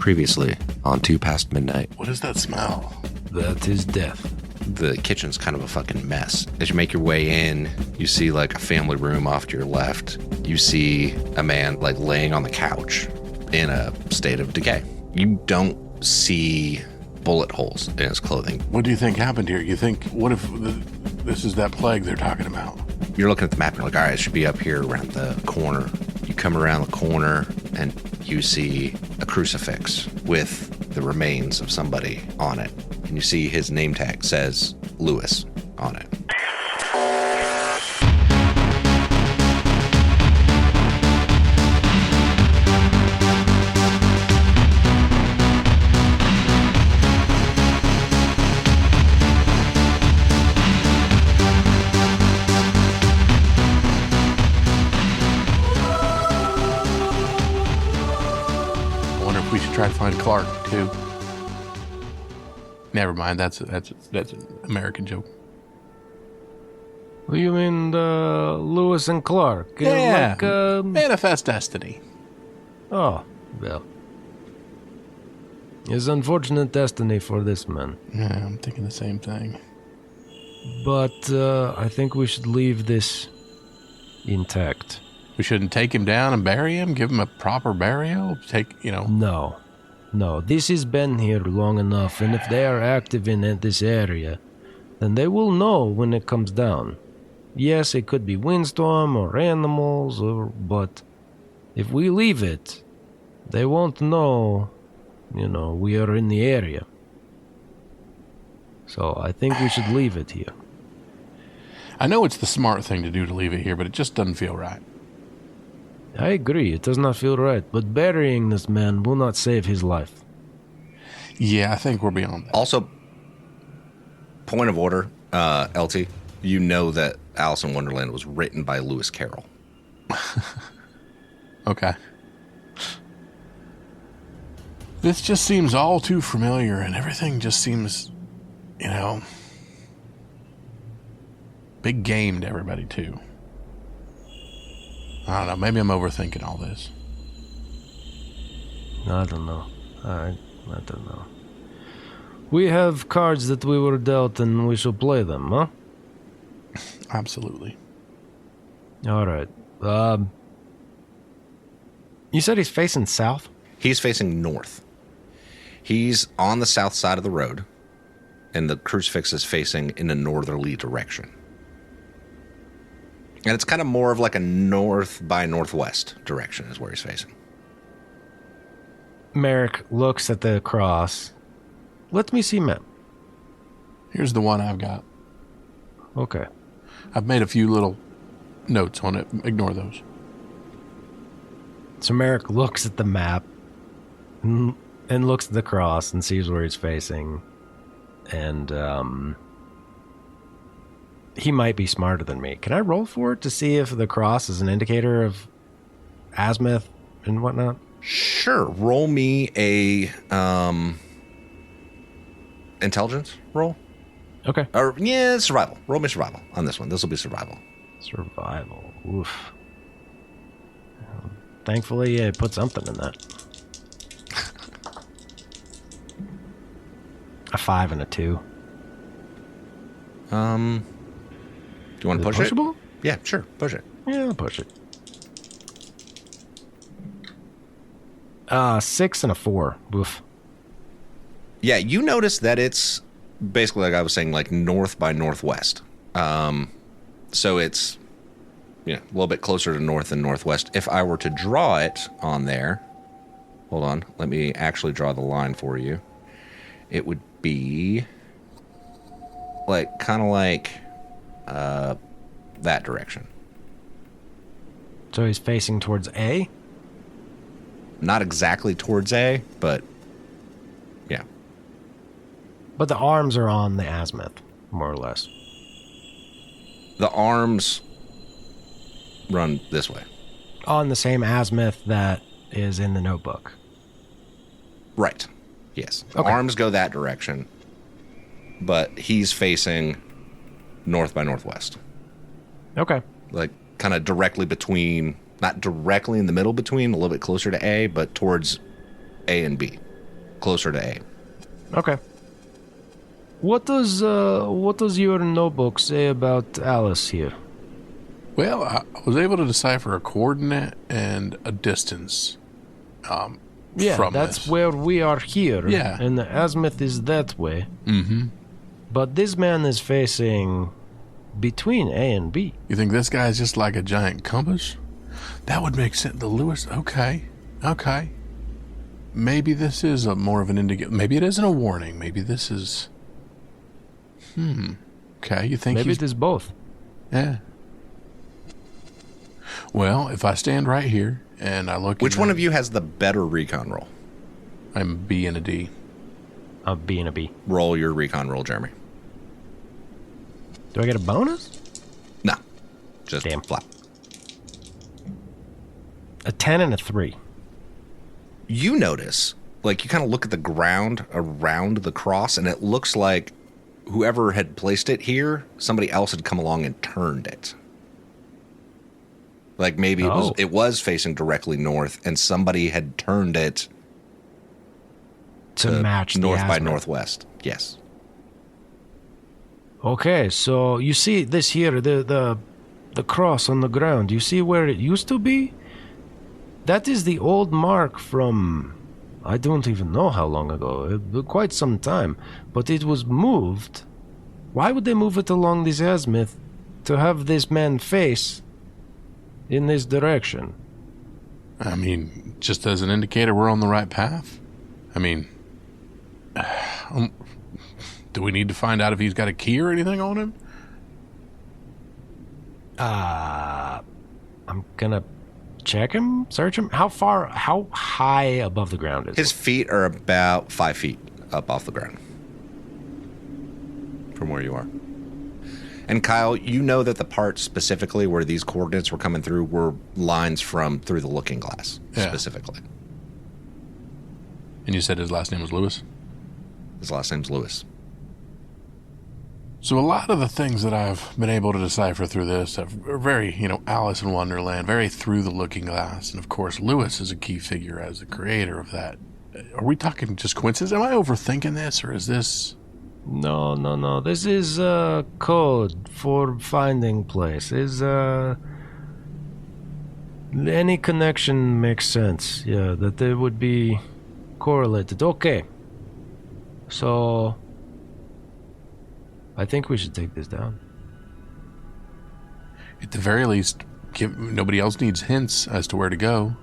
Previously on 2 Past Midnight. What is that smell? That is death. The kitchen's kind of a fucking mess. As you make your way in, you see like a family room off to your left. You see a man like laying on the couch in a state of decay. You don't see bullet holes in his clothing. What do you think happened here? You think, what if this is that plague they're talking about? You're looking at the map and you're like, all right, it should be up here around the corner. You come around the corner and you see a crucifix with the remains of somebody on it. And you see his name tag says Lewis on it. We should try to find Clark too. Never mind. That's an American joke. You mean Lewis and Clark? Yeah. Like, Manifest Destiny. Oh, well. It's unfortunate destiny for this man. Yeah, I'm thinking the same thing. But I think we should leave this intact. We shouldn't take him down and bury him? Give him a proper burial? No, this has been here long enough, and if they are active in this area, then they will know when it comes down. Yes, it could be windstorm or animals, but if we leave it, they won't know, we are in the area. So I think we should leave it here. I know it's the smart thing to do to leave it here, but it just doesn't feel right. I agree, it does not feel right, but burying this man will not save his life. Yeah, I think we're beyond that. Also, point of order, LT, you know that Alice in Wonderland was written by Lewis Carroll. Okay. This just seems all too familiar, and everything just seems, big game to everybody, too. I don't know. Maybe I'm overthinking all this. I don't know. I don't know. We have cards that we were dealt, and we shall play them, huh? Absolutely. All right. You said he's facing south? He's facing north. He's on the south side of the road, and the crucifix is facing in a northerly direction. And it's kind of more of like a north by northwest direction is where he's facing. Merrick looks at the cross. Let me see map. Here's the one I've got. Okay. I've made a few little notes on it. Ignore those. So Merrick looks at the map and looks at the cross and sees where he's facing. And, he might be smarter than me. Can I roll for it to see if the cross is an indicator of azimuth and whatnot? Sure. Roll me a intelligence roll. Okay. Or survival. Roll me survival on this one. This will be survival. Survival. Oof. Thankfully, I put something in that. A 5 and a 2. Do you want to push pushable? it? Yeah, sure. Push it. Yeah, I'll push it. 6 and a 4. Oof. Yeah, you notice that it's basically, like I was saying, like north by northwest. So it's a little bit closer to north than northwest. If I were to draw it on there, hold on, let me actually draw the line for you. It would be kind of like that direction. So he's facing towards A? Not exactly towards A, but yeah. But the arms are on the azimuth, more or less. The arms run this way. On the same azimuth that is in the notebook. Right. Yes. The Okay. arms go that direction, but he's facing north by northwest. Okay. Like kind of directly between, not directly in the middle between, a little bit closer to A, but towards A and B. closer to A. Okay. What does your notebook say about Alice here? Well, I was able to decipher a coordinate and a distance. Yeah, from that's this. where we are here. Yeah. And the azimuth is that way. Mm-hmm. But this man is facing between A and B. You think this guy's just like a giant compass? That would make sense. The Lewis. Okay. Maybe this is more of an indicator. Maybe it isn't a warning. Maybe this is. Okay, you think Maybe it is both. Yeah. Well, if I stand right here and I look. Which one of you has the better recon roll? I'm B and a D. A B and a B. Roll your recon roll, Jeremy. Do I get a bonus? No. Just Damn. flat. A 10 and a 3. You notice, like, you kind of look at the ground around the cross, and it looks like whoever had placed it here, somebody else had come along and turned it. Like, maybe it was facing directly north, and somebody had turned it to match the north by azimuth. northwest. Yes. Okay, so you see this here, the cross on the ground. You see where it used to be? That is the old mark from, I don't even know how long ago, quite some time. But it was moved. Why would they move it along this azimuth to have this man face in this direction? I mean, just as an indicator, we're on the right path. I mean, do we need to find out if he's got a key or anything on him? I'm gonna check him, search him. How high above the ground is His feet are about 5 feet up off the ground from where you are. And Kyle, you know that the part specifically where these coordinates were coming through were lines from through the looking glass, specifically. And you said his last name was Lewis? His last name's Lewis. So a lot of the things that I've been able to decipher through this are very, Alice in Wonderland, very through the looking glass. And of course, Lewis is a key figure as the creator of that. Are we talking just coincidence? Am I overthinking this, or is this... No. This is code for finding place. Any connection makes sense. Yeah, that they would be correlated. Okay. So I think we should take this down. At the very least, nobody else needs hints as to where to go.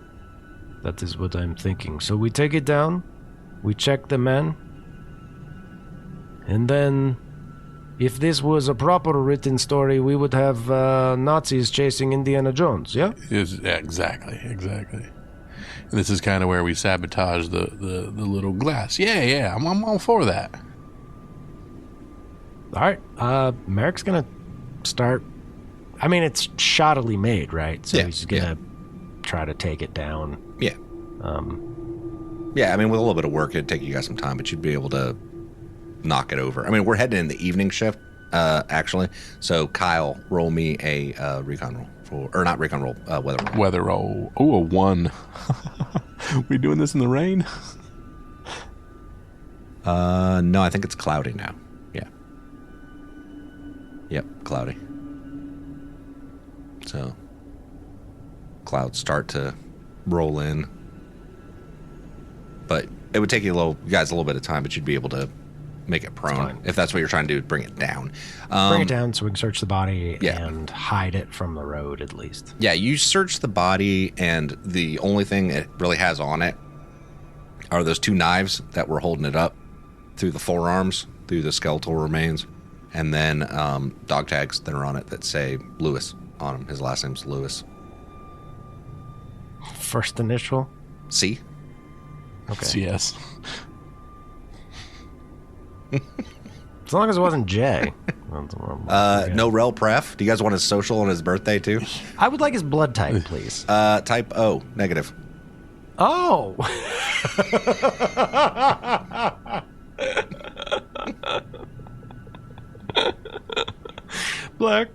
That is what I'm thinking. So we take it down, we check the man, and then if this was a proper written story, we would have Nazis chasing Indiana Jones, yeah? Exactly. And this is kind of where we sabotage the little glass. Yeah, I'm all for that. All right, Merrick's gonna start. I mean, it's shoddily made, right? So he's gonna try to take it down. Yeah. Yeah, I mean, with a little bit of work, it'd take you guys some time, but you'd be able to knock it over. I mean, we're heading in the evening shift, actually. So, Kyle, roll me a recon roll. Or not recon roll, weather roll. Weather roll. Oh, a 1. We doing this in the rain? No, I think it's cloudy now. Yeah. Yep, cloudy. So, clouds start to roll in. But it would take you guys a little bit of time, but you'd be able to make it prone. If that's what you're trying to do, bring it down. Bring it down so we can search the body and hide it from the road at least. Yeah, you search the body, and the only thing it really has on it are those 2 knives that were holding it up through the forearms, through the skeletal remains, and then dog tags that are on it that say Lewis on them. His last name's Lewis. First initial? C? Okay. CS. As long as it wasn't J. No rel pref. Do you guys want his social on his birthday too? I would like his blood type, please. Type O, negative. Oh! Black,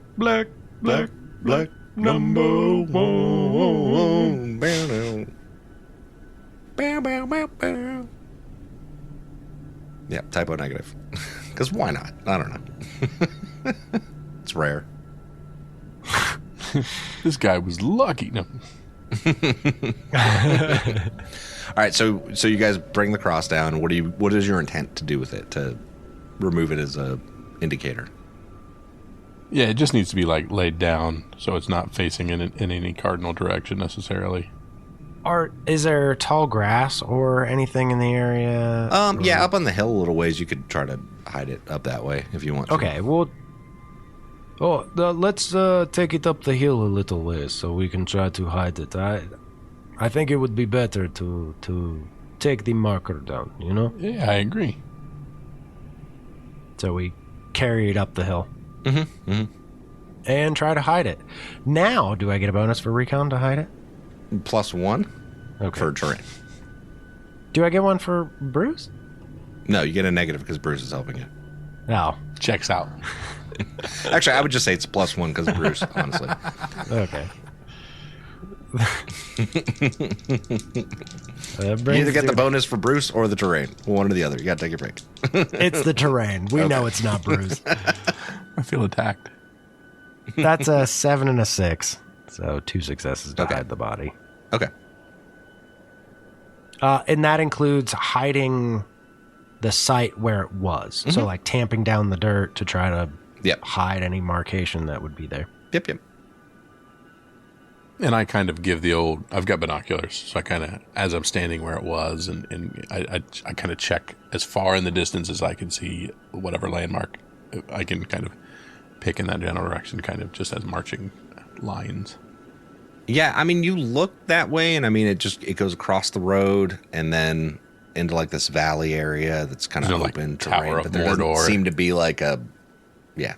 number one. Bow, bow, bow, bow. Yeah, typo negative. Because why not? I don't know. It's rare. This guy was lucky. No. All right, so you guys bring the cross down. What is your intent to do with it? To remove it as a indicator? Yeah, it just needs to be like laid down so it's not facing in any cardinal direction necessarily. Or is there tall grass or anything in the area? Yeah, up on the hill a little ways. You could try to hide it up that way if you want to. Okay, well... let's take it up the hill a little ways so we can try to hide it. I think it would be better to take the marker down, you know? Yeah, I agree. So we carry it up the hill. Mm-hmm. And try to hide it. Now, do I get a bonus for recon to hide it? +1 Okay. for terrain. Do I get one for Bruce? No, you get a negative because Bruce is helping you. No. Checks out. Actually, I would just say it's +1 because Bruce, honestly. Okay. You either get the bonus for Bruce or the terrain. One or the other. You got to take your pick. It's the terrain. We know it's not Bruce. I feel attacked. That's a 7 and a 6. So 2 successes to Okay. hide the body. Okay. And that includes hiding the site where it was. So like tamping down the dirt to try to hide any markation that would be there. Yep. And I kind of give the old, I've got binoculars, so I kind of, as I'm standing where it was, and I kind of check as far in the distance as I can see whatever landmark I can kind of pick in that general direction, kind of just as marching lines. Yeah, I mean, you look that way, and I mean, it goes across the road and then into like this valley area that's kind of There's no, open like, terrain, Tower of but there doesn't Mordor. seem to be like a, yeah,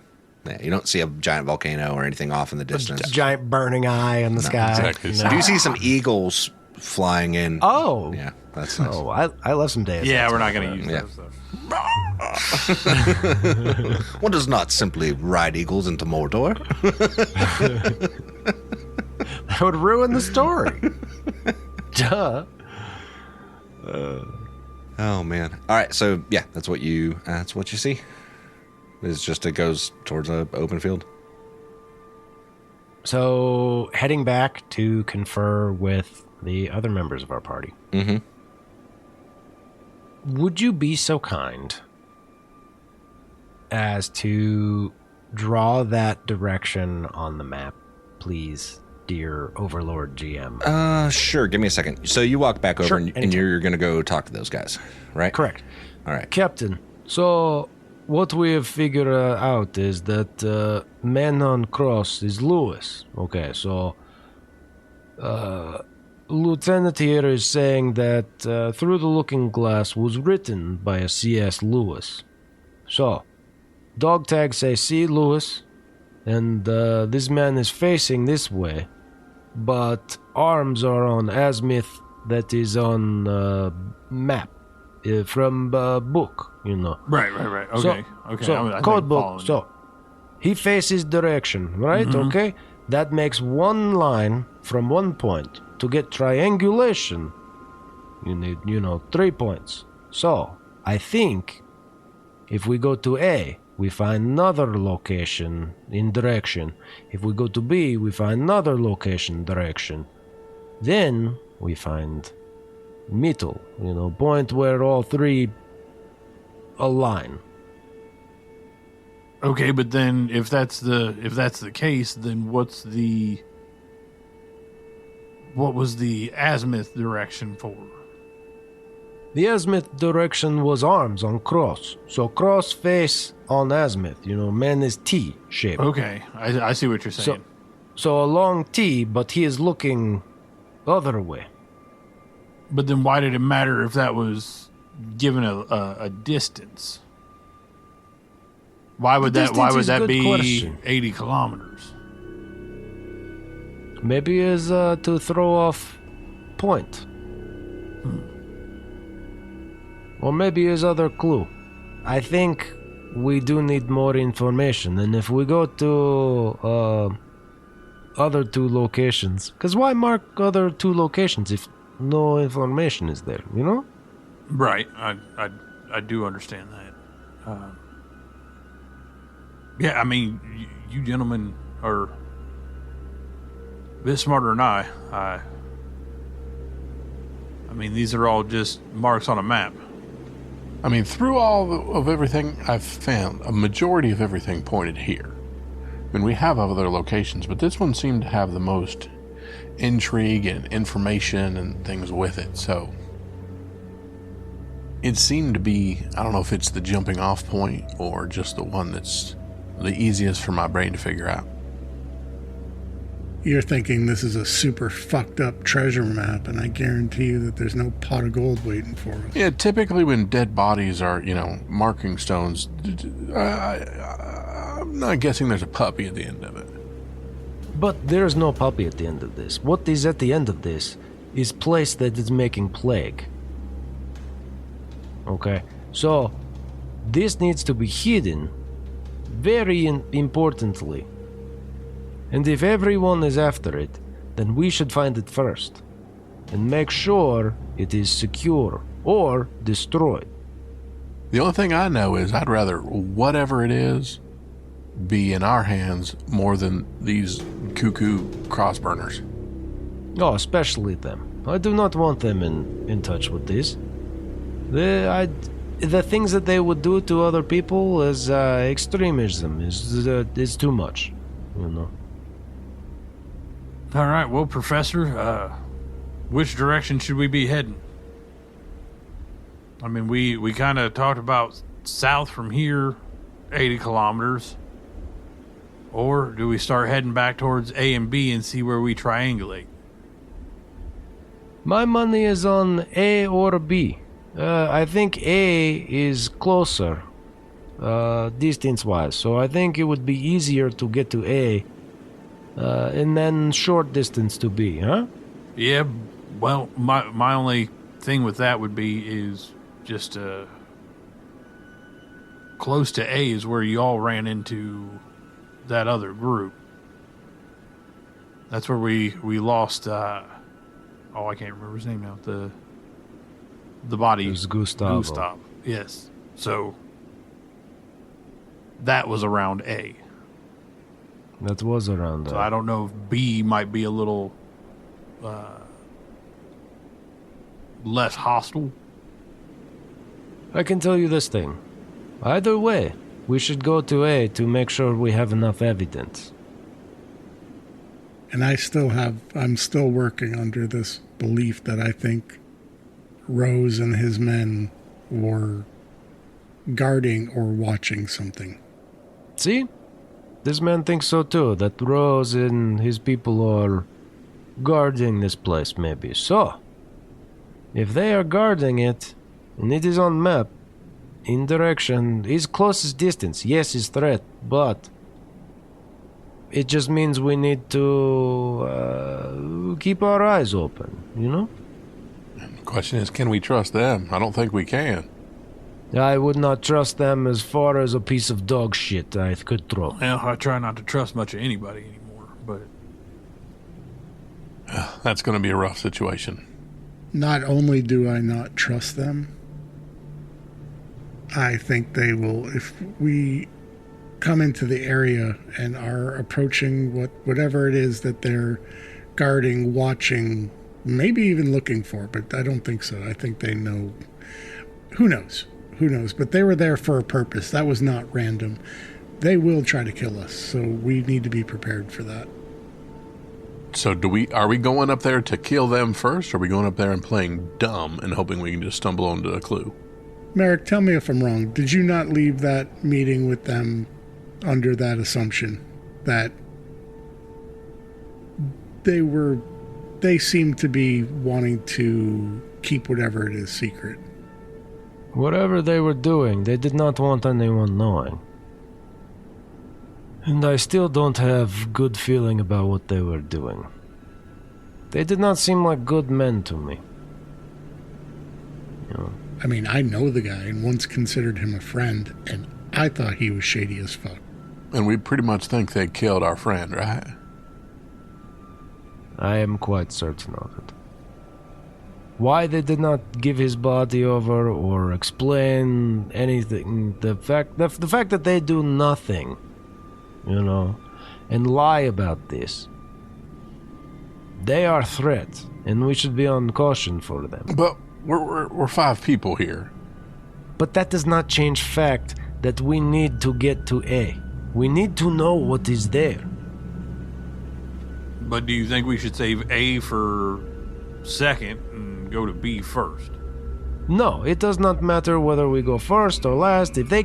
you don't see a giant volcano or anything off in the distance. Giant burning eye in the sky. exactly. You So know? Do you see some eagles flying in? Oh. Yeah, that's nice. Oh, I love some days. Yeah, we're not going to use Yeah. those, though. One does not simply ride eagles into Mordor. That would ruin the story. Duh. Oh man! All right, so yeah, that's what you see. It's just it goes towards an open field. So, heading back to confer with the other members of our party. Mm-hmm. Would you be so kind as to draw that direction on the map, please, dear Overlord GM? Sure. Give me a second. So you walk back over Sure, and anytime. you're going to go talk to those guys, right? Correct. All right. Captain, so what we have figured out is that man on cross is Lewis. Okay, so Lieutenant here is saying that Through the Looking Glass was written by a C.S. Lewis. So, dog tags say C. Lewis, and this man is facing this way, but arms are on azimuth that is on map from book, you know. Right. Okay. So, I think code I'm book. following. So, he faces direction, right? Okay? That makes one line from one point. To get triangulation, you need, 3 points. So, I think if we go to A, we find another location in direction. If we go to B, we find another location direction. Then we find middle, point where all three align. Okay, but then if that's the case, then what was the azimuth direction for? The azimuth direction was arms on cross. So cross face on azimuth. Man is T shape. Okay, I see what you're saying. So a long T, but he is looking other way. But then why did it matter if that was given a distance? Why would The that distance is a good be question. 80 kilometers? Maybe is to throw off point. Or maybe is other clue. I think we do need more information. And if we go to other 2 locations, because why mark other 2 locations if no information is there, Right. I do understand that. Yeah, I mean, you gentlemen are a bit smarter than I. I mean, these are all just marks on a map. I mean, through all of everything I've found, a majority of everything pointed here. I mean, we have other locations, but this one seemed to have the most intrigue and information and things with it, so it seemed to be, I don't know if it's the jumping off point or just the one that's the easiest for my brain to figure out. You're thinking this is a super fucked up treasure map, and I guarantee you that there's no pot of gold waiting for us. Yeah, typically when dead bodies are, marking stones, I'm not guessing there's a puppy at the end of it. But there's no puppy at the end of this. What is at the end of this is place that is making plague. Okay, so this needs to be hidden very importantly. And if everyone is after it, then we should find it first and make sure it is secure or destroyed. The only thing I know is I'd rather whatever it is be in our hands more than these cuckoo crossburners. Oh, especially them. I do not want them in touch with this. The things that they would do to other people is extremism, is too much, All right, well, Professor, which direction should we be heading? I mean, we kind of talked about south from here, 80 kilometers. Or do we start heading back towards A and B and see where we triangulate? My money is on A or B. I think A is closer, distance-wise, so I think it would be easier to get to A, and then short distance to B, huh? Yeah, well, my only thing with that would be is just close to A is where you all ran into that other group. That's where we lost, I can't remember his name now, the body. It was Gustavo. Gustav, yes. So that was around A. That was around So I don't know if B might be a little less hostile. I can tell you this thing. Either way, we should go to A to make sure we have enough evidence. And I'm still working under this belief that I think Rose and his men were guarding or watching something. See? This man thinks so too, that Rose and his people are guarding this place maybe. So, if they are guarding it, and it is on map, in direction, is closest distance, yes, is threat, but it just means we need to keep our eyes open, The question is, can we trust them? I don't think we can. I would not trust them as far as a piece of dog shit I could throw. Well, I try not to trust much of anybody anymore, but That's going to be a rough situation. Not only do I not trust them, I think they will, if we come into the area and are approaching whatever it is that they're guarding, watching, maybe even looking for, but I don't think so. I think they know. Who knows? Who knows? But they were there for a purpose. That was not random. They will try to kill us, so we need to be prepared for that. So are we going up there to kill them first, or are we going up there and playing dumb and hoping we can just stumble onto a clue? Merrick, tell me if I'm wrong. Did you not leave that meeting with them under that assumption that they seem to be wanting to keep whatever it is secret? Whatever they were doing, they did not want anyone knowing. And I still don't have good feeling about what they were doing. They did not seem like good men to me. I mean, I know the guy and once considered him a friend, and I thought he was shady as fuck. And we pretty much think they killed our friend, right? I am quite certain of it. Why they did not give his body over or explain anything. The fact that they do nothing, and lie about this. They are threats, and we should be on caution for them. But we're 5 people here. But that does not change fact that we need to get to A. We need to know what is there. But do you think we should save A for second and go to B first? No, it does not matter whether we go first or last. If they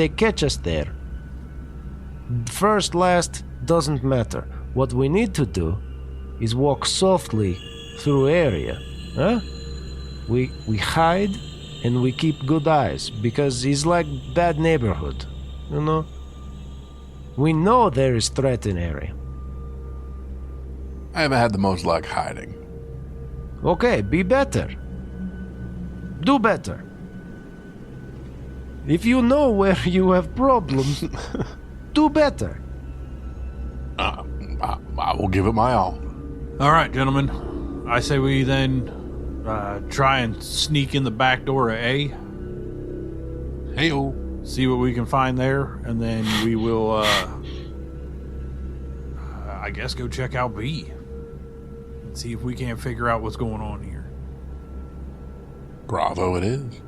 catch us there, first, last doesn't matter. What we need to do is walk softly through area. Huh? We hide and we keep good eyes because it's like bad neighborhood. We know there is threat in area. I haven't had the most luck hiding. Okay, be better. Do better. If you know where you have problems, do better. I will give it my all. All right, gentlemen. I say we then try and sneak in the back door of A. Hey-o. See what we can find there, and then we will, I guess, go check out B. And see if we can't figure out what's going on here. Bravo it is.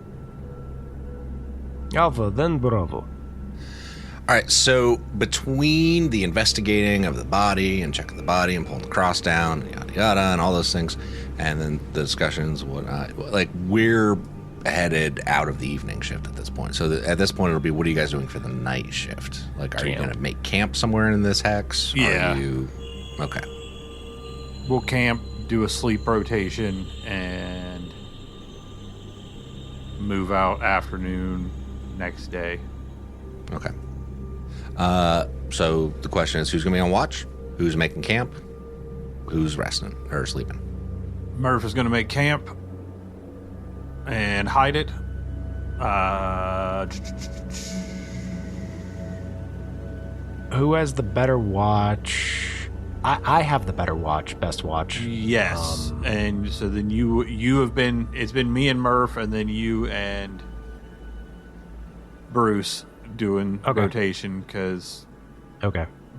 Alpha, then Bravo. All right, so between the investigating of the body and checking the body and pulling the cross down, yada yada, and all those things, and then the discussions, whatnot, like we're headed out of the evening shift at this point. So at this point, it'll be, what are you guys doing for the night shift? Like, are you going to make camp somewhere in this hex? Yeah. Are you okay? We'll camp, do a sleep rotation, and move out afternoon next day. Okay. So the question is, who's going to be on watch? Who's making camp? Who's resting or sleeping? Murph is going to make camp and hide it. Who has the better watch? I have the better watch, best watch. Yes. And so then you have been, it's been me and Murph, and then you and Bruce doing rotation, because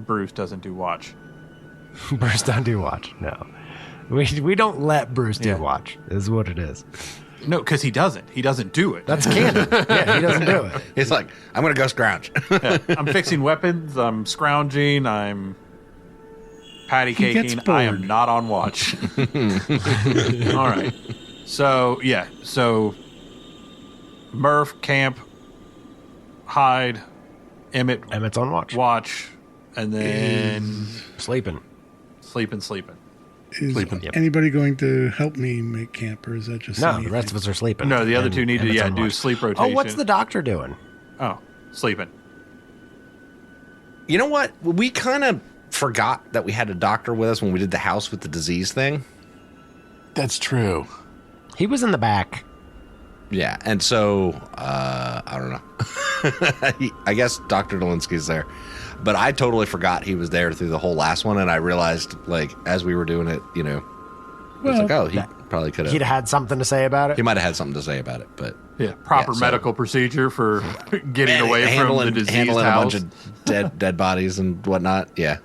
Bruce doesn't do watch. Bruce don't do watch. No, we don't let Bruce do watch. Is what it is. No, because he doesn't do it. That's canon. Yeah, he doesn't do it. It's like, I'm going to go scrounge. I'm fixing weapons, I'm scrounging, I'm patty caking. I am not on watch. All right. So Murph, camp, hide, Emmett's on watch, and then sleeping. Is anybody going to help me make camp, or is that just no? The rest of us are sleeping. No, the other two need to do watch. sleep rotation. Oh, what's the doctor doing? Oh, sleeping. You know what? We kind of forgot that we had a doctor with us when we did the house with the disease thing. That's true. He was in the back. Yeah, and so I don't know. I guess Dr. Dolinsky's there, but I totally forgot he was there through the whole last one, and I realized, like, as we were doing it, it's like, oh, he probably could have. He'd had something to say about it. He might have had something to say about it, but proper medical procedure for getting away from the diseased handling house. a bunch of dead bodies and whatnot. Yeah.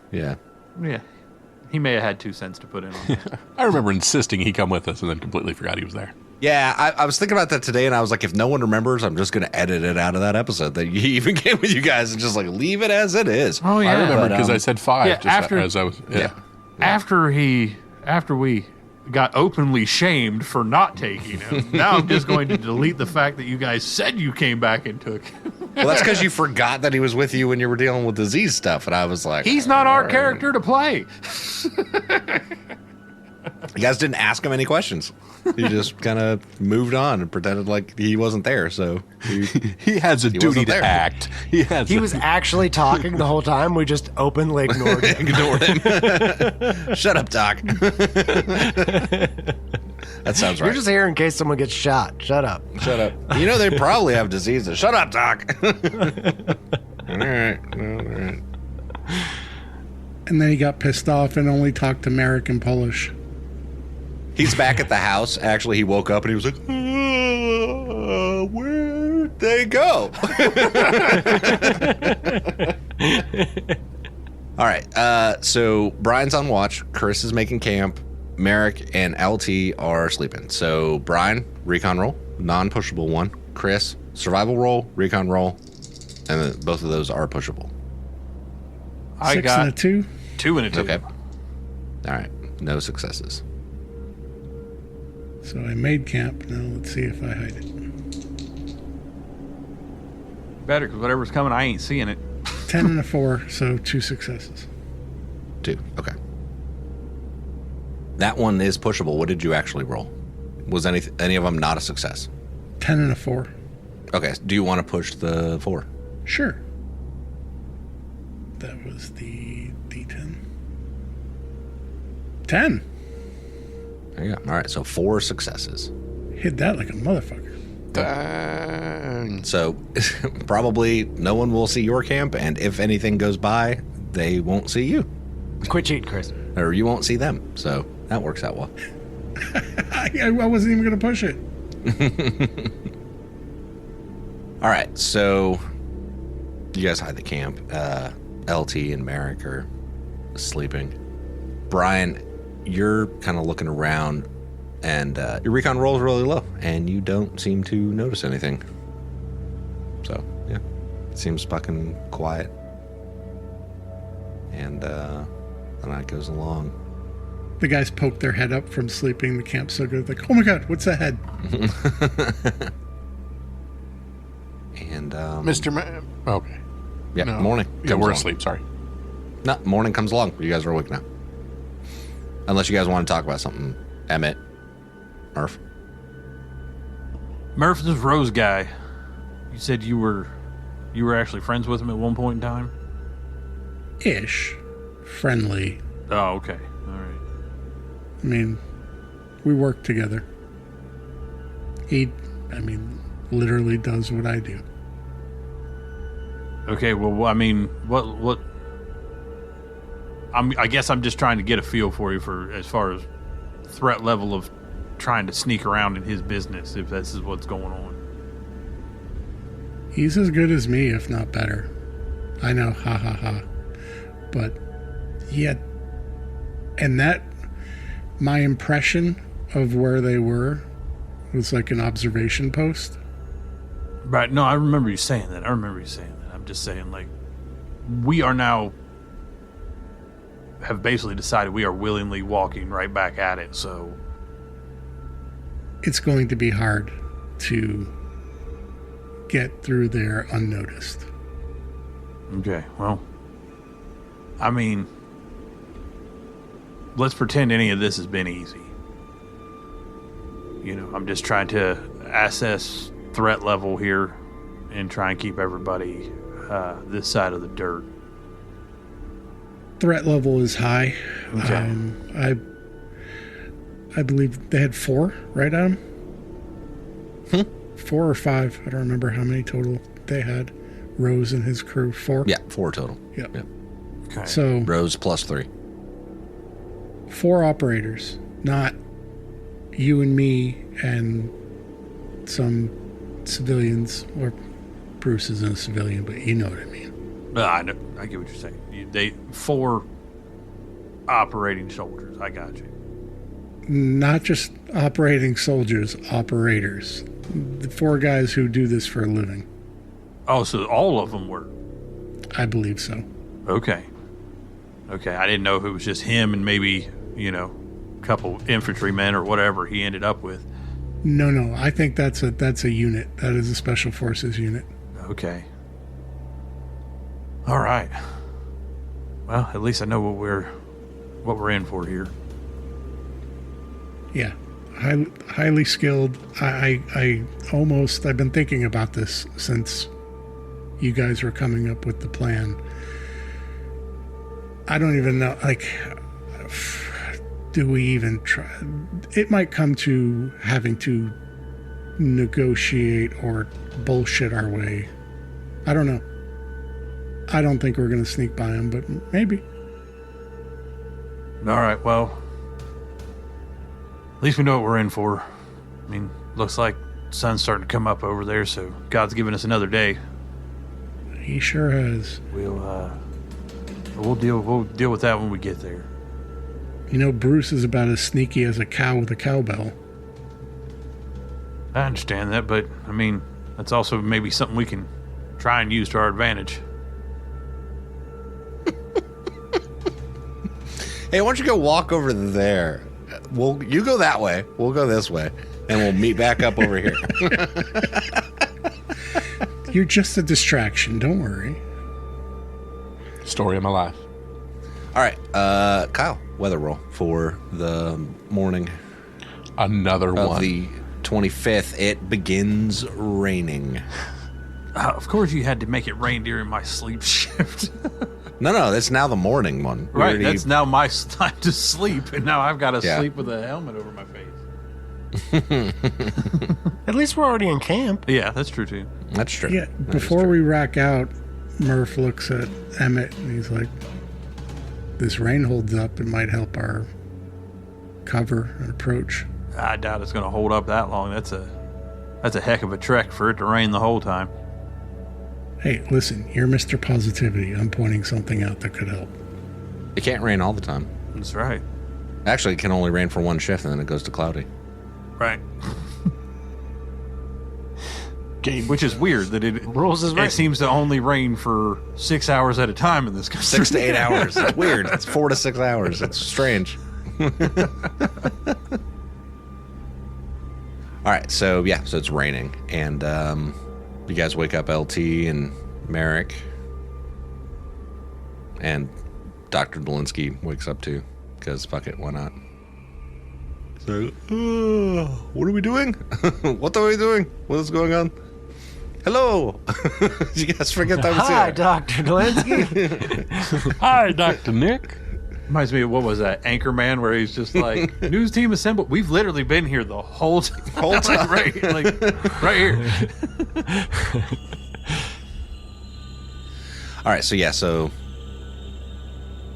He may have had 2 cents to put in on that. I remember insisting he come with us and then completely forgot he was there. Yeah, I was thinking about that today, and I was like, if no one remembers, I'm just going to edit it out of that episode that you even came with you guys and just like leave it as it is. Oh yeah, I remember because I said 5. Yeah, just after as I was. Yeah. After we got openly shamed for not taking him, now I'm just going to delete the fact that you guys said you came back and took him. Well, that's because you forgot that he was with you when you were dealing with disease stuff, and I was like, He's not our character to play. You guys didn't ask him any questions. You just kind of moved on and pretended like he wasn't there. So he has a duty to act. He was actually talking the whole time. We just openly ignored him. Shut up, Doc. That sounds right. You're just here in case someone gets shot. Shut up. Shut up. You know they probably have diseases. Shut up, Doc. All right. And then he got pissed off and only talked to Merrick and Polish. He's back at the house. Actually, he woke up and he was like, where'd they go? All right. So Brian's on watch. Chris is making camp. Merrick and LT are sleeping. So Brian, recon roll, non-pushable one. Chris, survival roll, recon roll, and then both of those are pushable. I 6 got and a 2. 2 and a 2. Okay. All right. No successes. So I made camp. Now let's see if I hide it. Better, because whatever's coming, I ain't seeing it. 10 and a 4, so 2 successes. 2. Okay. That one is pushable. What did you actually roll? Was any of them not a success? 10 and a 4. Okay. Do you want to push the 4? Sure. That was the D10. 10. There you go. All right. So 4 successes. Hit that like a motherfucker. Dang. So probably no one will see your camp, and if anything goes by, they won't see you, Quit cheating, Chris. or you won't see them. So that works out well. I wasn't even going to push it. All right. So you guys hide the camp. LT and Merrick are sleeping. Brian, you're kind of looking around, and your recon roll is really low, and you don't seem to notice anything. So, yeah, it seems fucking quiet. And the night goes along. The guys poke their head up from sleeping. The camp's so good. Like, oh my God, what's that head? And, Okay. yeah, No. morning. Yeah, comes we're along. asleep. Sorry. No, morning comes along. You guys are awake now. Unless you guys want to talk about something. Emmett. Murph. Murph, this Rose guy. You said you were actually friends with him at one point in time? Ish. Friendly. Oh, okay. All right. I mean, we work together. He, literally does what I do. Okay, well, I mean, what I guess I'm just trying to get a feel for you for as far as threat level of trying to sneak around in his business, if this is what's going on. He's as good as me, if not better. I know, ha ha ha. But yet, and that, my impression of where they were was like an observation post. Right, no, I remember you saying that. I'm just saying, like, we are now have basically decided we are willingly walking right back at it, so It's going to be hard to get through there unnoticed. okay, well, I mean, let's pretend any of this has been easy. You know, I'm just trying to assess threat level here and try and keep everybody this side of the dirt. Threat level is high. Okay. I believe they had 4, right, Adam? 4 or 5. I don't remember how many total they had. Rose and his crew. 4? Yeah, 4 total. Yep. Okay. So Rose plus 3. 4 operators, not you and me and some civilians, or Bruce isn't a civilian, but you know what I mean. I know. I get what you're saying. They 4 operating soldiers. I got you. Not just operating soldiers, operators. The 4 guys who do this for a living. Oh, so all of them were. I believe so. Okay. Okay. I didn't know if it was just him and maybe, you know, a couple infantrymen or whatever he ended up with. No. I think that's a unit. That is a special forces unit. Okay. All right. Well, at least I know what we're in for here. Yeah. Highly skilled. I've been thinking about this since you guys were coming up with the plan. I don't even know, like, do we even try? It might come to having to negotiate or bullshit our way. I don't know. I don't think we're going to sneak by them, but maybe. All right. Well, At least we know what we're in for. I mean, looks like the sun's starting to come up over there, so God's giving us another day. He sure has. We'll deal with that when we get there. You know, Bruce is about as sneaky as a cow with a cowbell. I understand that, but I mean, that's also maybe something we can try and use to our advantage. Hey, why don't you go walk over there? You go that way. We'll go this way, and we'll meet back up over here. You're just a distraction. Don't worry. Story of my life. All right, Kyle, weather roll for the morning Another of one. the 25th. It begins raining. Of course, you had to make it rain during my sleep shift. No, that's now the morning one. We Right, already- that's now my time to sleep, and now I've got to Yeah. sleep with a helmet over my face. At least we're already in camp. Yeah, that's true too. That's true. Yeah, That is before true. we rack out, Murph looks at Emmett and he's like, this rain holds up. It might help our cover and approach. I doubt it's going to hold up that long. That's a heck of a trek for it to rain the whole time. Hey, listen, you're Mr. Positivity. I'm pointing something out that could help. It can't rain all the time. That's right. Actually, it can only rain for one shift, and then it goes to cloudy. Right. Game. Which is weird that Rules is right. it seems to only rain for 6 hours at a time in this country. 6 to 8 hours. It's weird. It's 4 to 6 hours. It's strange. All right, so it's raining, and you guys wake up LT and Merrick, and Dr. Dolinsky wakes up too, because fuck it, why not? So, what are we doing? What are we doing? What is going on? Hello! You guys forget that was Hi, here. Dr. Dolinsky. Hi, Dr. Nick. Reminds me of what was that, Anchorman, where he's just like, news team assembled. We've literally been here the whole time. Whole time. right here. All right, so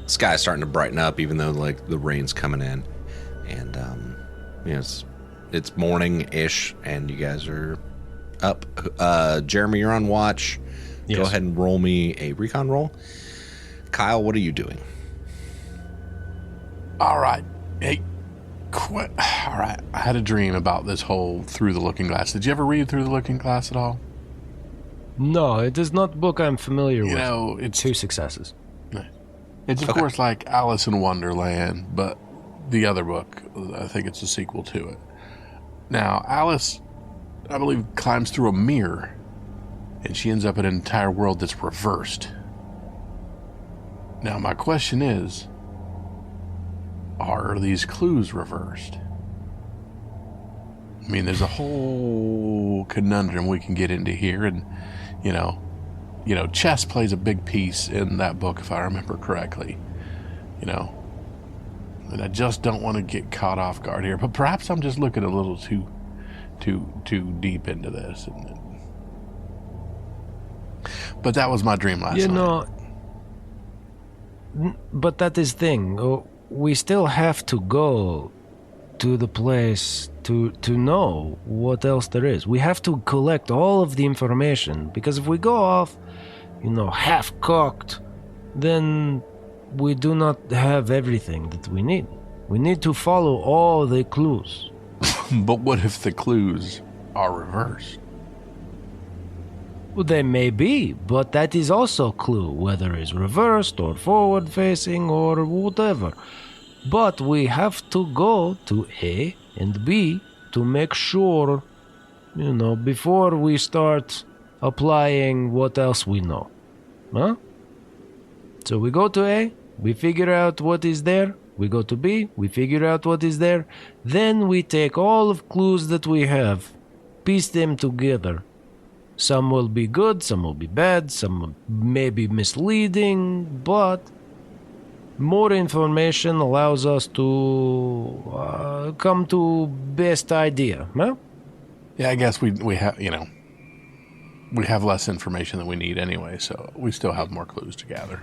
sky's starting to brighten up, even though like the rain's coming in, and it's morning-ish, and you guys are up. Jeremy, you're on watch. Yes. Go ahead and roll me a recon roll. Kyle, what are you doing? All right. Hey, all right. I had a dream about this whole Through the Looking Glass. Did you ever read Through the Looking Glass at all? No, it is not a book I'm familiar with. You know, it's 2 successes. It's of Okay. course like Alice in Wonderland, but the other book, I think it's a sequel to it. Now, Alice, I believe, climbs through a mirror, and she ends up in an entire world that's reversed. Now, my question is, are these clues reversed? I mean, there's a whole conundrum we can get into here, and you know, chess plays a big piece in that book, if I remember correctly. And I just don't want to get caught off guard here. But perhaps I'm just looking a little too deep into this. But that was my dream last night. But that is thing. We still have to go to the place to know what else there is. We have to collect all of the information, because if we go off, half-cocked, then we do not have everything that we need. We need to follow all the clues. But what if the clues are reversed? Well, they may be, but that is also a clue, whether it's reversed or forward-facing or whatever. But we have to go to A and B to make sure, before we start applying what else we know. Huh? So we go to A, we figure out what is there. We go to B, we figure out what is there. Then we take all of clues that we have, piece them together. Some will be good, some will be bad, some may be misleading, but more information allows us to come to best idea, huh? Yeah, I guess we have, we have less information than we need anyway, so we still have more clues to gather.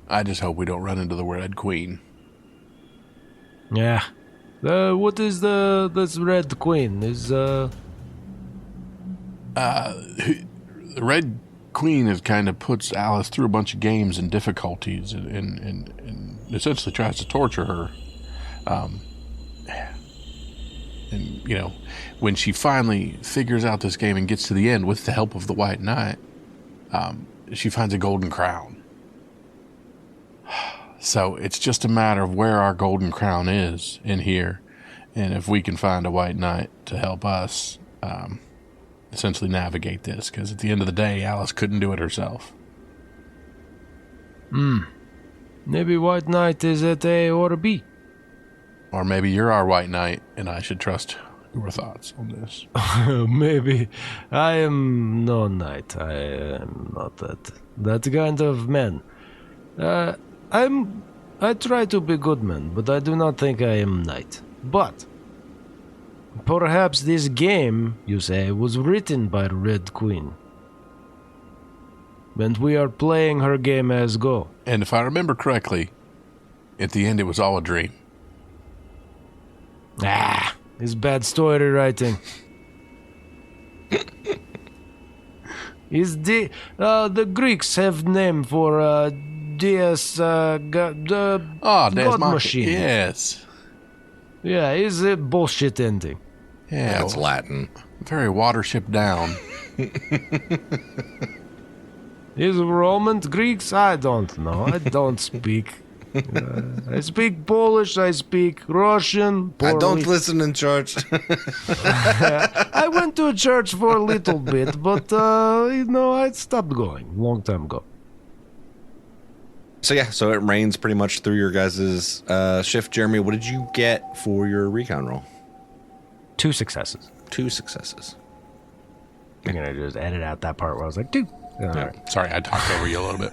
I just hope we don't run into the Red Queen. Yeah, What is this Red Queen? The Red Queen has kind of puts Alice through a bunch of games and difficulties and essentially tries to torture her. And, you know, when she finally figures out this game and gets to the end with the help of the White Knight, she finds a golden crown. So it's just a matter of where our golden crown is in here. And if we can find a White Knight to help us essentially navigate this. Because at the end of the day, Alice couldn't do it herself. Maybe White Knight is at A or B. Or maybe you're our White Knight, and I should trust your thoughts on this. Maybe. I am no knight. I am not that kind of man. I try to be good man, but I do not think I am knight. But perhaps this game, you say, was written by Red Queen. And we are playing her game as go. And if I remember correctly, at the end it was all a dream. It's bad story writing. Is the Greeks have name for Deus the God machine? Yes. Yeah, is a bullshit ending. Yeah, That's Latin. very Watership Down. Is Roman Greeks? I don't know. I don't speak. I speak Polish. I speak Russian. I don't poorly. listen in church. I went to church for a little bit, but I stopped going long time ago. So it rains pretty much through your guys' shift. Jeremy, what did you get for your recon roll? 2 successes. 2 successes. I'm gonna just edit out that part where I was like 2. All right. Sorry, I talked over you a little bit.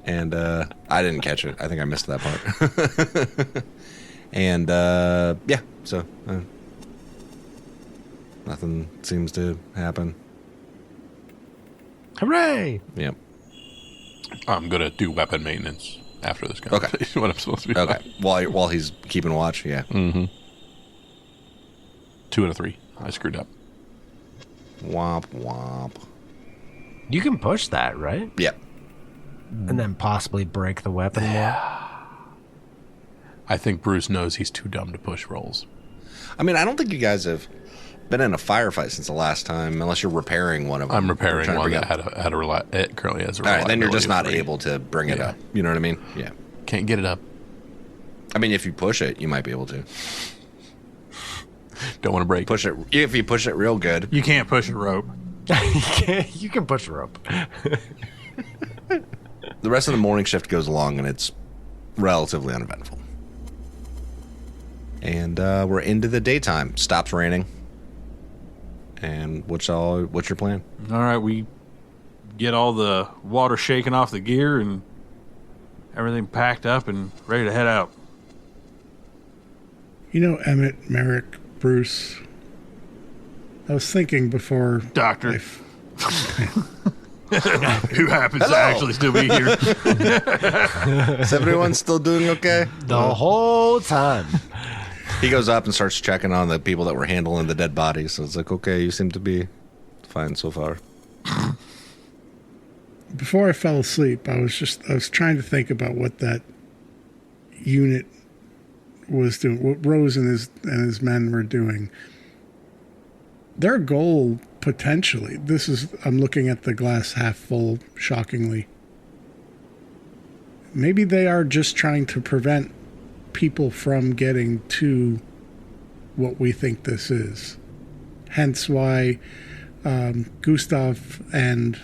And I didn't catch it. I think I missed that part. And so nothing seems to happen. Hooray! Yep. I'm going to do weapon maintenance after this conversation. What I'm supposed to be Okay. doing. While he's keeping watch, yeah. 2 out of 3. I screwed up. Womp womp. You can push that, right? Yep. And then possibly break the weapon more. I think Bruce knows he's too dumb to push rolls. I mean, I don't think you guys have been in a firefight since the last time, unless you're repairing one of them. I'm repairing Trying to one bring that up- it currently has a All right, then you're just not reliability of 3. able to bring it Yeah. up. You know what I mean? Yeah. Can't get it up. I mean, if you push it, you might be able to. Don't want to break. Push it. If you push it real good. You can't push a rope. You can push the rope. The rest of the morning shift goes along, and it's relatively uneventful. And we're into the daytime. Stops raining. And what's your plan? All right, we get all the water shaken off the gear and everything packed up and ready to head out. You know, Emmett, Merrick, Bruce, I was thinking before... Doctor. Who happens Hello. to actually still be here. Is everyone still doing okay? The whole time. He goes up and starts checking on the people that were handling the dead bodies. So it's like, okay, you seem to be fine so far. Before I fell asleep, I was trying to think about what that unit was doing, what Rose and his men were doing. Their goal, potentially, I'm looking at the glass half full, shockingly. Maybe they are just trying to prevent people from getting to what we think this is. Hence why Gustav and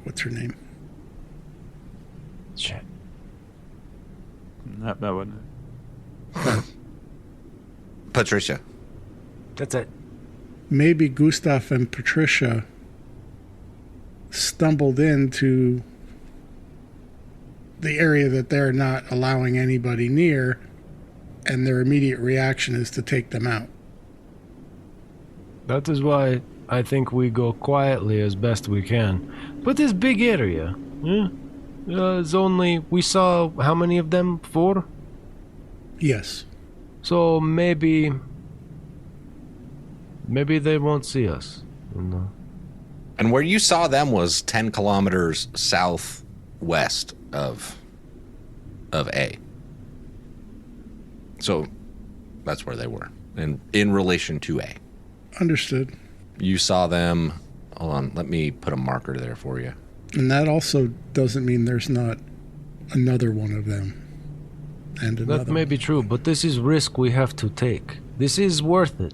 what's her name? Shit. That wasn't it. Patricia. That's it. Maybe Gustav and Patricia stumbled into the area that they're not allowing anybody near, and their immediate reaction is to take them out. That is why I think we go quietly as best we can. But this big area, Yes. we saw how many of them? 4? Yes. So maybe they won't see us, you know. And where you saw them was 10 kilometers southwest of A. So that's where they were, in relation to A. Understood. You saw them. Hold on, let me put a marker there for you. And that also doesn't mean there's not another one of them. And another That may be true, but this is risk we have to take. This is worth it.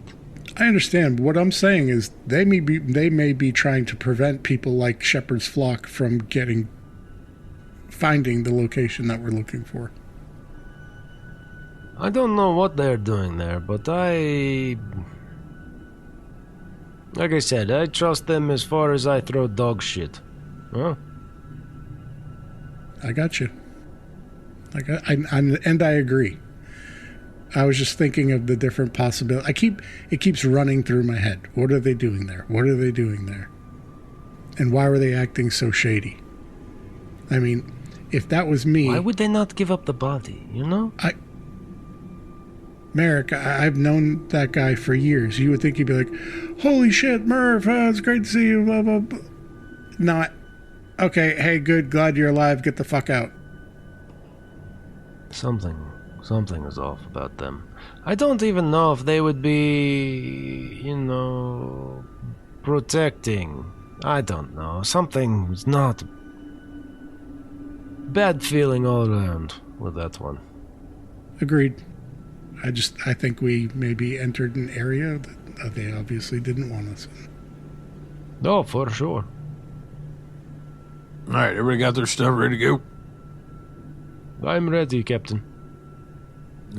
I understand. What I'm saying is they may be trying to prevent people like Shepherd's Flock from finding the location that we're looking for. I don't know what they're doing there, but like I said, I trust them as far as I throw dog shit. Huh? I got you. And I agree. I was just thinking of the different possibilities. It keeps running through my head. What are they doing there? What are they doing there? And why were they acting so shady? I mean, if that was me... Why would they not give up the body, you know? Merrick, I've known that guy for years. You would think he'd be like, holy shit, Murph, it's great to see you, blah, blah, blah. Not, okay, hey, good, glad you're alive, get the fuck out. Something is off about them. I don't even know if they would be, you know, protecting. I don't know. Something was not... Bad feeling all around with that one. Agreed. I think we maybe entered an area that they obviously didn't want us in. Oh, for sure. All right, everybody got their stuff ready to go? I'm ready, Captain.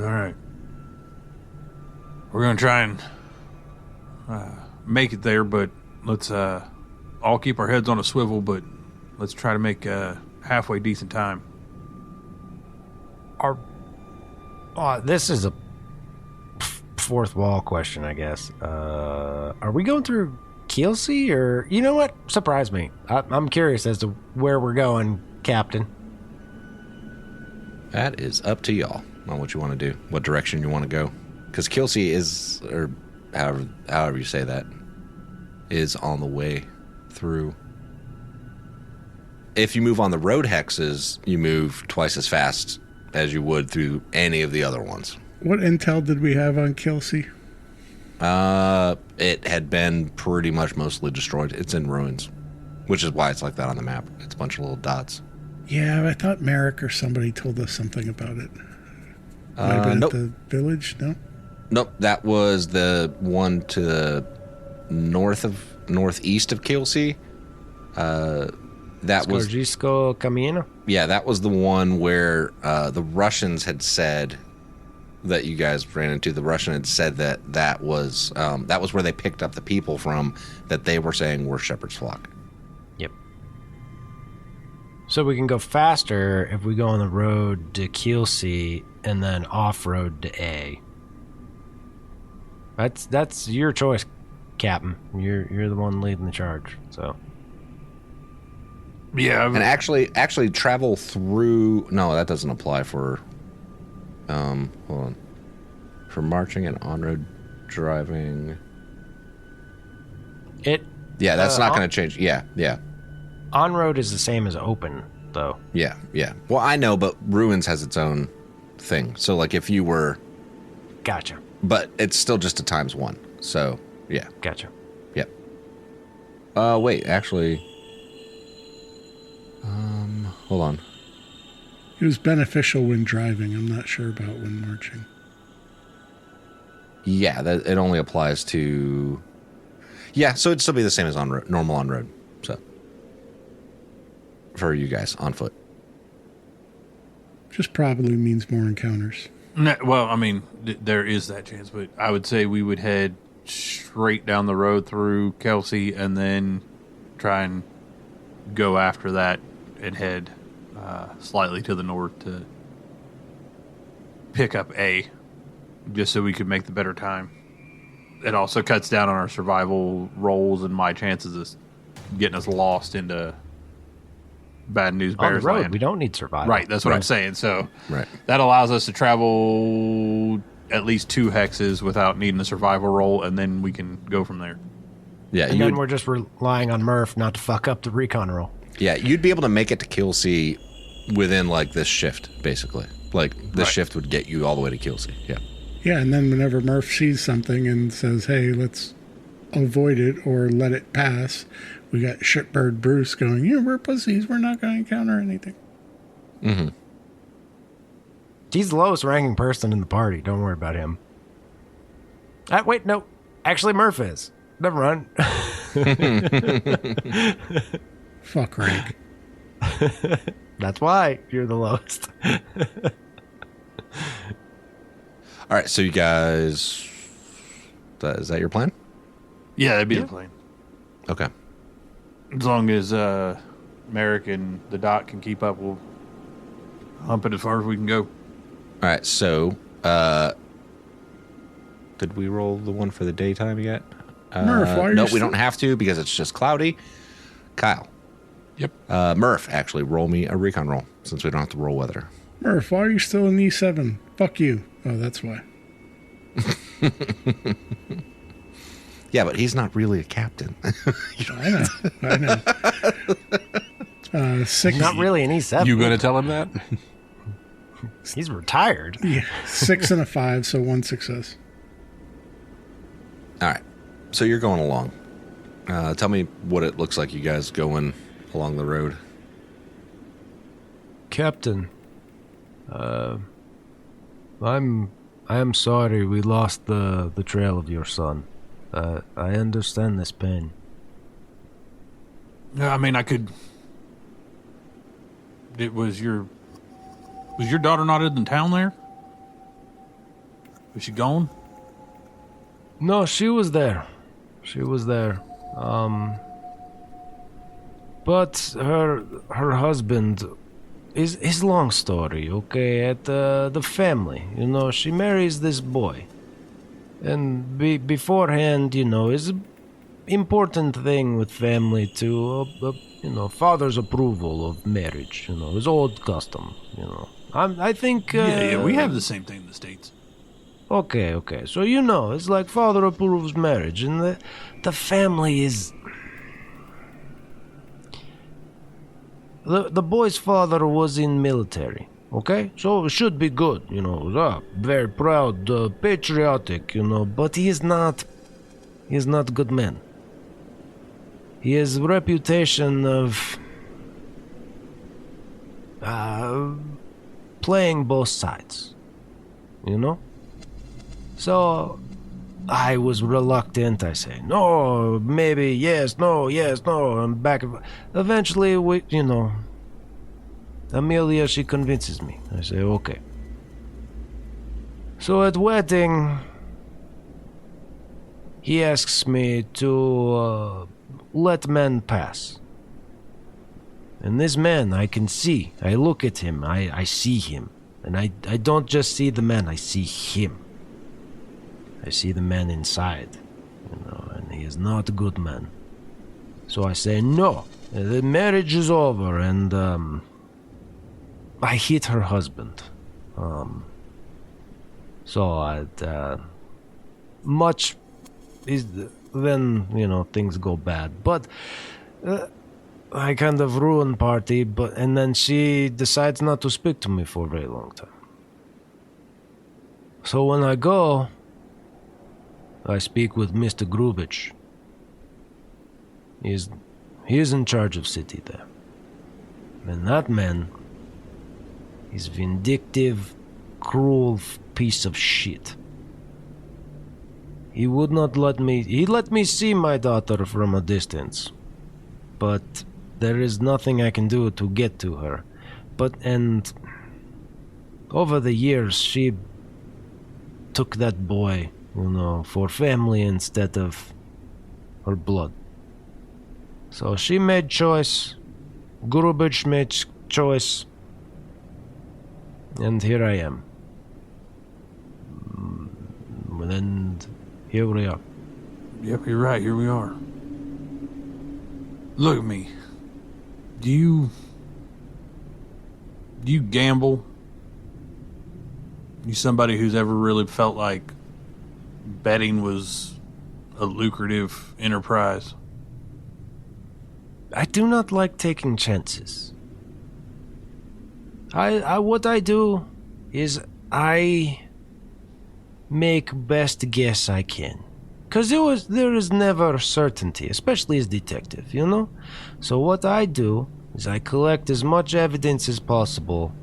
All right. We're going to try and make it there, but let's all keep our heads on a swivel, but let's try to make halfway decent time. This is a fourth wall question, I guess. Are we going through Kelsey, or... You know what? Surprise me. I'm curious as to where we're going, Captain. That is up to y'all on what you want to do, what direction you want to go. Because Kelsey is, or however you say that, is on the way through. If you move on the road hexes, you move twice as fast as you would through any of the other ones. What intel did we have on Kelsey? It had been pretty much mostly destroyed. It's in ruins, which is why it's like that on the map. It's a bunch of little dots. Yeah, I thought Merrick or somebody told us something about it. Might have been nope. at the village, no? Nope, that was the one to the northeast of Kelsey. That was Scorgisco Camino? Yeah, that was the one where the Russians had said that you guys ran into. The Russian had said that was where they picked up the people from that they were saying were Shepherd's Flock. Yep. So we can go faster if we go on the road to Kelsey and then off-road to A. That's your choice, Captain. You're the one leading the charge, so... Yeah, and actually travel through. No, that doesn't apply for. Hold on. For marching and on-road driving. Yeah, that's not going to change. Yeah. On-road is the same as open, though. Yeah. Well, I know, but ruins has its own thing. So, like, if you were. Gotcha. But it's still just a ×1. So, yeah. Gotcha. Yep. Wait, actually. Hold on. It was beneficial when driving. I'm not sure about when marching. Yeah, it only applies to... Yeah, so it'd still be the same as normal on-road. So, for you guys, on foot. Just probably means more encounters. No, well, I mean, there is that chance, but I would say we would head straight down the road through Kelsey and then try and go after that and head slightly to the north to pick up A, just so we could make the better time. It also cuts down on our survival rolls and my chances of getting us lost into bad news bears on the road, land. We don't need survival. Right, that's what I'm saying. So right. that allows us to travel at least 2 hexes without needing a survival roll, and then we can go from there. Yeah, And then we're just relying on Murph not to fuck up the recon roll. Yeah, you'd be able to make it to Kill C within like this shift, basically. Like this shift would get you all the way to Kill C. Yeah. Yeah, and then whenever Murph sees something and says, hey, let's avoid it or let it pass, we got Shitbird Bruce going, yeah, we're pussies. We're not going to encounter anything. Mm-hmm. He's the lowest ranking person in the party. Don't worry about him. Wait, no. Actually, Murph is. Never mind. Fuck rank. That's why you're the lowest. All right, so you guys, is that your plan? Yeah, that'd be the plan. Okay. As long as Merrick and the Doc can keep up, we'll hump it as far as we can go. All right, so did we roll the one for the daytime yet? Murph, why are no, you we don't have to because it's just cloudy. Kyle. Yep. Murph, actually, roll me a recon roll since we don't have to roll weather. Murph, why are you still in E7? Fuck you. Oh, that's why. Yeah, but he's not really a captain. I know. 6. Not really an E7. You gonna tell him that? He's retired. Yeah, 6 and a 5, so 1 success. All right, so you're going along. Tell me what it looks like you guys going along the road. Captain, I am sorry we lost the trail of your son. I understand this pain. Yeah, I mean, I could. Was your daughter not in town there? Was she gone? No, she was there. She was there. But her husband is long story, okay? At the family, she marries this boy. And beforehand, is an important thing with family to, father's approval of marriage, his old custom, I think... yeah, we have the same thing in the States. Okay. So, it's like father approves marriage, and the family is... The boy's father was in military, okay? So it should be good, very proud, patriotic, but he is not a good man. He has a reputation of playing both sides, So I was reluctant. I say, no, maybe, yes, no, and back. Eventually, Amelia, she convinces me. I say, okay. So at wedding, he asks me to let men pass. And this man, I can see. I look at him. I see him. And I don't just see the man, I see him. I see the man inside, and he is not a good man. So I say, no, the marriage is over, and I hit her husband. Much is then, things go bad. But I kind of ruin party, and then she decides not to speak to me for a very long time. So when I go, I speak with Mr. Grubich. He is in charge of city there. And that man is vindictive, cruel piece of shit. He would not let me... He let me see my daughter from a distance. But there is nothing I can do to get to her. And over the years, she took that boy, for family instead of her blood. So she made choice. Grubich made choice. And here I am. And here we are. Yep, you're right. Here we are. Look at me. Do you gamble? You somebody who's ever really felt like betting was a lucrative enterprise? I do not like taking chances. What I do is I make best guess I can. Because there is never certainty, especially as detective, you know? So what I do is I collect as much evidence as possible,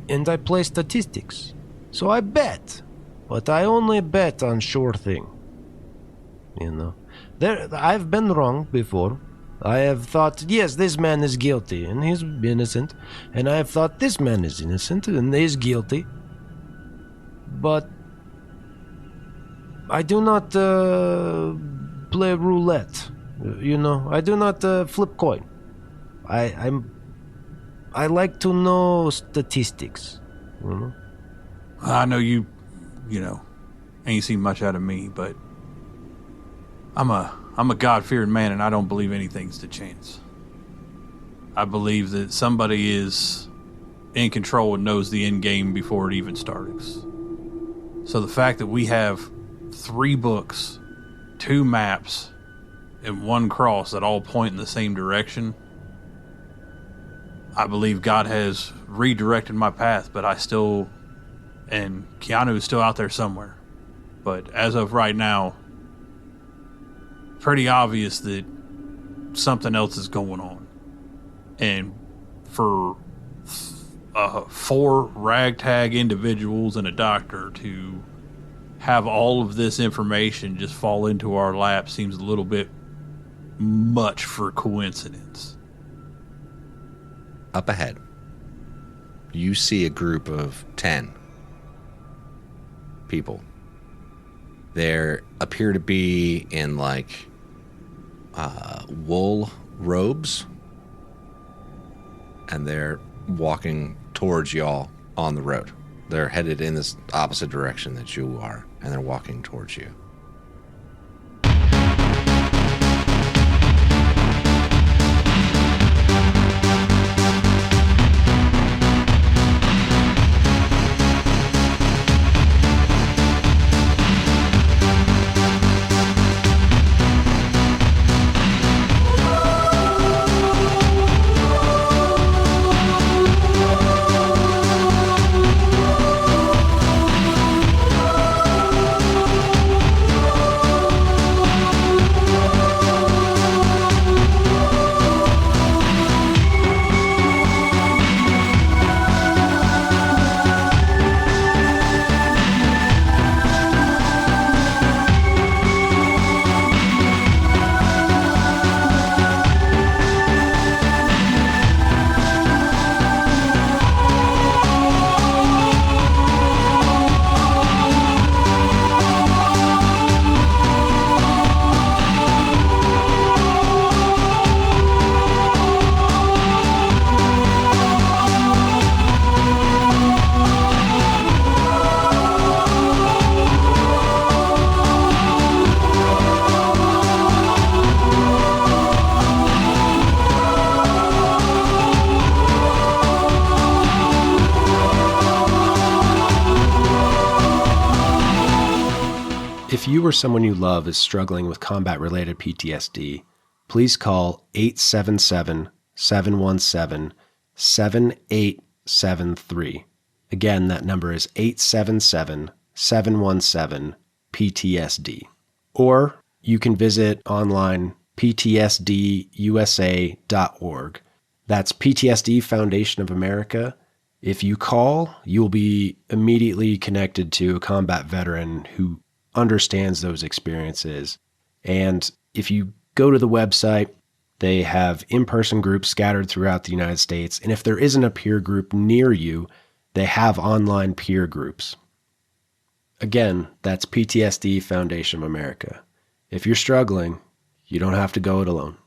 and I play statistics. So I bet, but I only bet on sure thing. You know? I've been wrong before. I have thought, yes, this man is guilty, and he's innocent. And I have thought, this man is innocent, and he's guilty. But I do not play roulette, you know. I do not flip coin. I like to know statistics, you know. I know you ain't seen much out of me, but I'm a God-fearing man, and I don't believe anything's to chance. I believe that somebody is in control and knows the end game before it even starts. So the fact that we have 3 books, 2 maps, and 1 cross that all point in the same direction, I believe God has redirected my path, but and Keanu is still out there somewhere. But as of right now, pretty obvious that something else is going on. And for 4 ragtag individuals and a doctor to have all of this information just fall into our lap seems a little bit much for coincidence. Up ahead, you see a group of 10 people. There appear to be in like wool robes, and they're walking towards y'all on the road. They're headed in this opposite direction that you are, and they're walking towards you. If you or someone you love is struggling with combat-related PTSD, please call 877-717-7873. Again, that number is 877-717-PTSD. Or you can visit online ptsdusa.org. That's PTSD Foundation of America. If you call, you'll be immediately connected to a combat veteran who understands those experiences. And if you go to the website, they have in-person groups scattered throughout the United States. And if there isn't a peer group near you, they have online peer groups. Again, that's PTSD Foundation of America. If you're struggling, you don't have to go it alone.